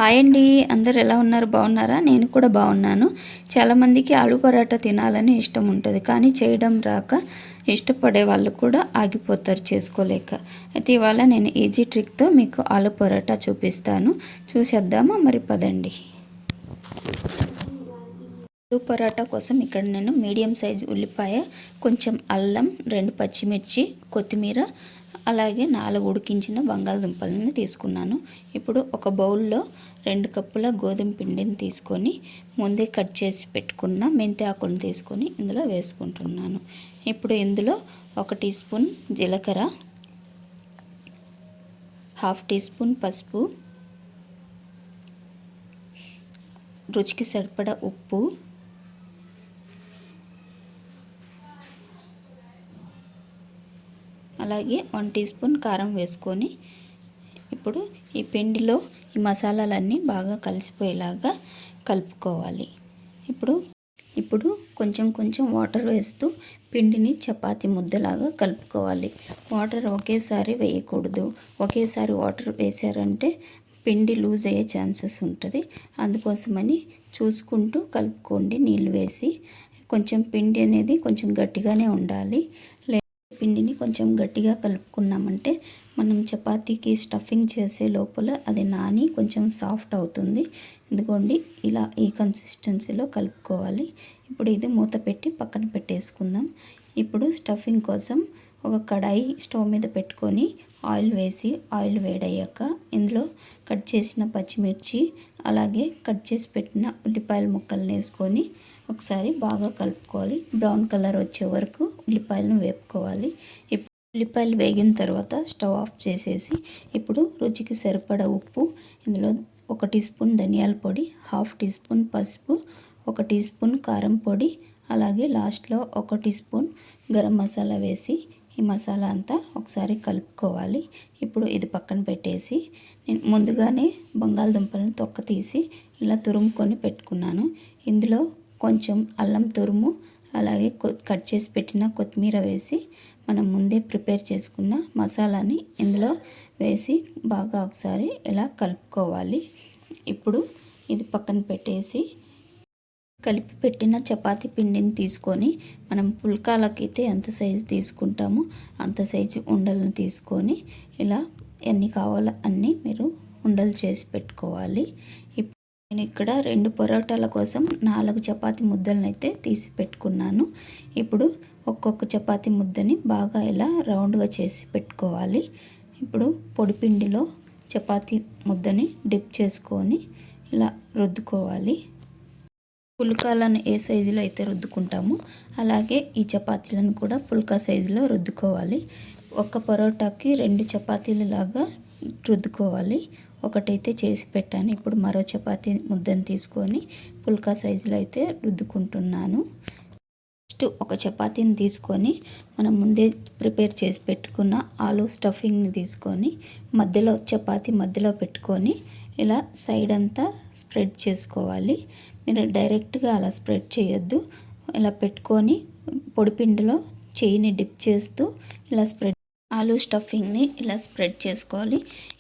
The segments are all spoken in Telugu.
హాయ్ అండి, అందరు ఎలా ఉన్నారు? బాగున్నారా? నేను కూడా బాగున్నాను. చాలామందికి ఆలు పరాటా తినాలని ఇష్టం ఉంటుంది, కానీ చేయడం రాక ఇష్టపడే వాళ్ళు కూడా ఆగిపోతారు చేసుకోలేక. అయితే ఇవాళ నేను ఈజీ ట్రిక్తో మీకు ఆలు పరాటా చూపిస్తాను. చూసేద్దామా? మరి పదండి. ఆలు పరాటా కోసం ఇక్కడ నేను మీడియం సైజు ఉల్లిపాయ, కొంచెం అల్లం, 2 పచ్చిమిర్చి, కొత్తిమీర, అలాగే 4 ఉడికించిన బంగాళదుంపలను తీసుకున్నాను. ఇప్పుడు ఒక బౌల్లో 2 కప్పుల గోధుమ పిండిని తీసుకొని ముందే కట్ చేసి పెట్టుకున్న మెంతి ఆకులను తీసుకొని ఇందులో వేసుకుంటున్నాను. ఇప్పుడు ఇందులో 1 టీ స్పూన్ జీలకర్ర, 1/2 టీ స్పూన్ పసుపు, రుచికి సరిపడా ఉప్పు, అలాగే 1 టీ స్పూన్ కారం వేసుకొని ఇప్పుడు ఈ పిండిలో ఈ మసాలాలన్నీ బాగా కలిసిపోయేలాగా కలుపుకోవాలి. ఇప్పుడు కొంచెం కొంచెం వాటర్ వేస్తూ పిండిని చపాతీ ముద్దలాగా కలుపుకోవాలి. వాటర్ ఒకేసారి వేయకూడదు. ఒకేసారి వాటర్ వేసారంటే పిండి లూజ్ అయ్యే ఛాన్సెస్ ఉంటుంది. అందుకోసమని చూసుకుంటూ కలుపుకోండి. నీళ్ళు వేసి కొంచెం పిండి అనేది కొంచెం గట్టిగానే ఉండాలి. పిండిని కొంచెం గట్టిగా కలుపుకున్నామంటే మనం చపాతీకి స్టఫింగ్ చేసే లోపల అది నాని కొంచెం సాఫ్ట్ అవుతుంది. ఇదిగోండి, ఇలా ఈ కన్సిస్టెన్సీలో కలుపుకోవాలి. ఇప్పుడు ఇది మూత పెట్టి పక్కన పెట్టేసుకుందాం. ఇప్పుడు స్టఫింగ్ కోసం ఒక కడాయి స్టవ్ మీద పెట్టుకొని ఆయిల్ వేసి, ఆయిల్ వేడయ్యాక ఇందులో కట్ చేసిన పచ్చిమిర్చి, అలాగే కట్ చేసి పెట్టిన ఉల్లిపాయల ముక్కలను వేసుకొని ఒకసారి బాగా కలుపుకోవాలి. బ్రౌన్ కలర్ వచ్చే వరకు ఉల్లిపాయలను వేపుకోవాలి. ఉల్లిపాయలు వేగిన తర్వాత స్టవ్ ఆఫ్ చేసేసి ఇప్పుడు రుచికి సరిపడా ఉప్పు, ఇందులో 1 టీ స్పూన్ ధనియాల పొడి, 1/2 టీ స్పూన్ పసుపు, 1 టీ స్పూన్ కారం పొడి, అలాగే లాస్ట్లో 1 టీ స్పూన్ గరం మసాలా వేసి ఈ మసాలా అంతా ఒకసారి కలుపుకోవాలి. ఇప్పుడు ఇది పక్కన పెట్టేసి నేను ముందుగానే బంగాళదుంపలను తొక్క తీసి ఇలా తురుముకొని పెట్టుకున్నాను. ఇందులో కొంచెం అల్లం తురుము, అలాగే కట్ చేసి పెట్టిన కొత్తిమీర వేసి మనం ముందే ప్రిపేర్ చేసుకున్న మసాలాని ఇందులో వేసి బాగా ఒకసారి ఇలా కలుపుకోవాలి. ఇప్పుడు ఇది పక్కన పెట్టేసి కలిపి పెట్టిన చపాతీ పిండిని తీసుకొని మనం పుల్కాలకైతే ఎంత సైజు తీసుకుంటామో అంత సైజు ఉండలను తీసుకొని ఇలా ఎన్ని కావాలో అన్నీ మీరు ఉండలు చేసి పెట్టుకోవాలి. నేను ఇక్కడ 2 పరోటాల కోసం 4 చపాతీ ముద్దలను అయితే తీసి పెట్టుకున్నాను. ఇప్పుడు ఒక్కొక్క చపాతీ ముద్దని బాగా ఇలా రౌండ్గా చేసి పెట్టుకోవాలి. ఇప్పుడు పొడిపిండిలో చపాతీ ముద్దని డిప్ చేసుకొని ఇలా రుద్దుకోవాలి. పుల్కాలను ఏ సైజులో అయితే రుద్దుకుంటామో అలాగే ఈ చపాతీలను కూడా పుల్కా సైజులో రుద్దుకోవాలి. ఒక పరోటాకి 2 చపాతీలు లాగా రుద్దుకోవాలి. ఒకటైతే చేసి పెట్టాను. ఇప్పుడు మరో చపాతీ ముద్దను తీసుకొని పుల్కా సైజులో అయితే రుద్దుకుంటున్నాను. నెక్స్ట్ ఒక చపాతీని తీసుకొని మనం ముందే ప్రిపేర్ చేసి పెట్టుకున్న ఆలు స్టఫింగ్ని తీసుకొని చపాతీ మధ్యలో పెట్టుకొని ఇలా సైడ్ అంతా స్ప్రెడ్ చేసుకోవాలి. మీరు డైరెక్ట్గా అలా స్ప్రెడ్ చేయొద్దు. ఇలా పెట్టుకొని పొడిపిండిలో చేయిని డిప్ చేస్తూ ఇలా ఆలు స్టఫింగ్ని ఇలా స్ప్రెడ్ చేసుకోవాలి.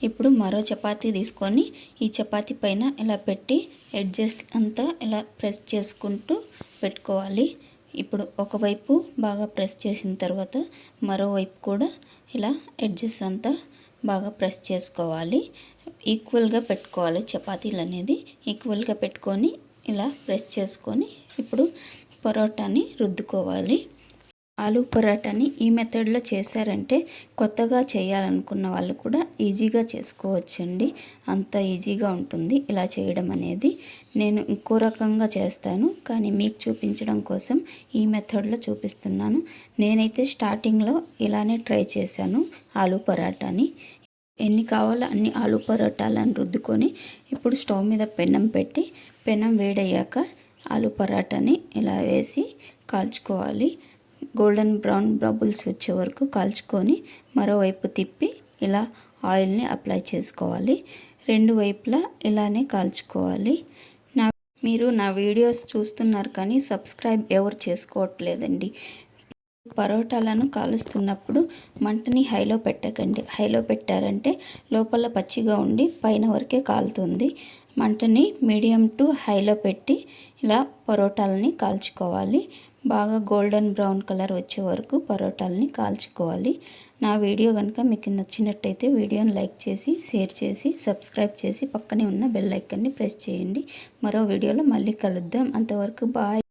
ఇప్పుడు మరో చపాతీ తీసుకొని ఈ చపాతీ పైన ఇలా పెట్టి ఎడ్జెస్ అంతా ఇలా ప్రెస్ చేసుకుంటూ పెట్టుకోవాలి. ఇప్పుడు ఒకవైపు బాగా ప్రెస్ చేసిన తర్వాత మరోవైపు కూడా ఇలా ఎడ్జెస్ అంతా బాగా ప్రెస్ చేసుకోవాలి. ఈక్వల్గా పెట్టుకోవాలి. చపాతీలు అనేది ఈక్వల్గా పెట్టుకొని ఇలా ప్రెస్ చేసుకొని ఇప్పుడు పరోటాని రుద్దుకోవాలి. ఆలు పరోటాని ఈ మెథడ్లో చేశారంటే కొత్తగా చేయాలనుకున్న వాళ్ళు కూడా ఈజీగా చేసుకోవచ్చండి. అంత ఈజీగా ఉంటుంది ఇలా చేయడం అనేది. నేను ఇంకో రకంగా చేస్తాను, కానీ మీకు చూపించడం కోసం ఈ మెథడ్లో చూపిస్తున్నాను. నేనైతే స్టార్టింగ్లో ఇలానే ట్రై చేశాను ఆలు పరోటాని. ఎన్ని కావాలో అన్ని ఆలు పరోటాలను రుద్దుకొని ఇప్పుడు స్టవ్ మీద పెనం పెట్టి పెనం వేడయ్యాక ఆలు పరోటాని ఇలా వేసి కాల్చుకోవాలి. గోల్డెన్ బ్రౌన్ బబుల్స్ వచ్చే వరకు కాల్చుకొని మరోవైపు తిప్పి ఇలా ఆయిల్ని అప్లై చేసుకోవాలి. 2 వైపులా ఇలానే కాల్చుకోవాలి. మీరు నా వీడియోస్ చూస్తున్నారు కానీ సబ్స్క్రైబ్ ఎవరు చేసుకోవట్లేదండి. పరోటాలను కాలుస్తున్నప్పుడు మంటని హైలో పెట్టకండి. హైలో పెట్టారంటే లోపల పచ్చిగా ఉండి పైన వరకే కాలుతుంది. మంటని మీడియం టు హైలో పెట్టి ఇలా పరోటాలని కాల్చుకోవాలి. బాగా గోల్డెన్ బ్రౌన్ కలర్ వచ్చే వరకు పరోటాలని కాల్చుకోవాలి. నా వీడియో కనుక మీకు నచ్చినట్టయితే వీడియోని లైక్ చేసి, షేర్ చేసి, సబ్స్క్రైబ్ చేసి పక్కనే ఉన్న బెల్ ఐకాన్ని ప్రెస్ చేయండి. మరో వీడియోలో మళ్ళీ కలుద్దాం. అంతవరకు బాయ్.